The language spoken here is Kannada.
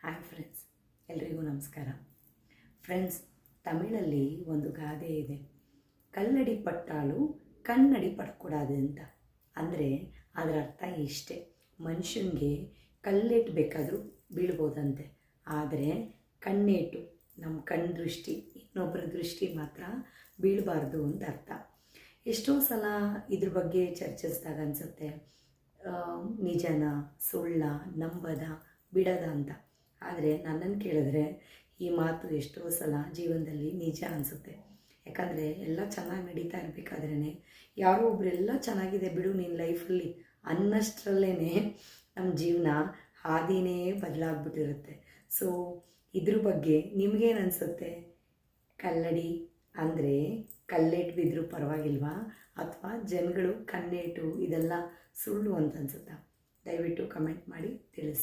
ಹಾಯ್ ಫ್ರೆಂಡ್ಸ್, ಎಲ್ರಿಗೂ ನಮಸ್ಕಾರ. ಫ್ರೆಂಡ್ಸ್, ತಮಿಳಲ್ಲಿ ಒಂದು ಗಾದೆ ಇದೆ, ಕಲ್ಲಡಿ ಪಟ್ಟಾಳು ಕನ್ನಡಿ ಪಡ್ಕೊಡಾದು ಅಂತ. ಅಂದರೆ ಅದರ ಅರ್ಥ ಇಷ್ಟೇ, ಮನುಷ್ಯನಿಗೆ ಕಲ್ಲೇಟು ಬೇಕಾದರೂ ಬೀಳ್ಬೋದಂತೆ, ಆದರೆ ಕಣ್ಣೇಟು, ನಮ್ಮ ಕಣ್ಣು ದೃಷ್ಟಿ, ಇನ್ನೊಬ್ಬರ ದೃಷ್ಟಿ ಮಾತ್ರ ಬೀಳಬಾರ್ದು ಅಂತ ಅರ್ಥ. ಎಷ್ಟೋ ಸಲ ಇದ್ರ ಬಗ್ಗೆ ಚರ್ಚಿಸಿದಾಗ ಅನಿಸುತ್ತೆ, ನಿಜನ ಸುಳ್ಳ, ನಂಬದ ಬಿಡದ ಅಂತ. ಆದರೆ ನನ್ನನ್ನು ಕೇಳಿದ್ರೆ ಈ ಮಾತು ಎಷ್ಟೋ ಸಲ ಜೀವನದಲ್ಲಿ ನಿಜ ಅನಿಸುತ್ತೆ. ಯಾಕಂದರೆ ಎಲ್ಲ ಚೆನ್ನಾಗಿ ನಡೀತಾ ಇರಬೇಕಾದ್ರೇ ಯಾರೋ ಒಬ್ಬರೆಲ್ಲ ಚೆನ್ನಾಗಿದೆ ಬಿಡು ನಿನ್ನ ಲೈಫಲ್ಲಿ ಅನ್ನಷ್ಟರಲ್ಲೇ ನಮ್ಮ ಜೀವನ ಹಾದಿನೇ ಬದಲಾಗ್ಬಿಟ್ಟಿರುತ್ತೆ. ಸೊ ಇದ್ರ ಬಗ್ಗೆ ನಿಮಗೇನು ಅನಿಸುತ್ತೆ? ಕಲ್ಲಡಿ ಅಂದರೆ ಕಲ್ಲೇಟು ಬಿದ್ದರೂ ಪರವಾಗಿಲ್ವಾ, ಅಥವಾ ಜನಗಳು ಕಣ್ಣೇಟು ಇದೆಲ್ಲ ಸುಳ್ಳು ಅಂತ ಅನಿಸುತ್ತಾ? ದಯವಿಟ್ಟು ಕಮೆಂಟ್ ಮಾಡಿ ತಿಳಿಸಿ.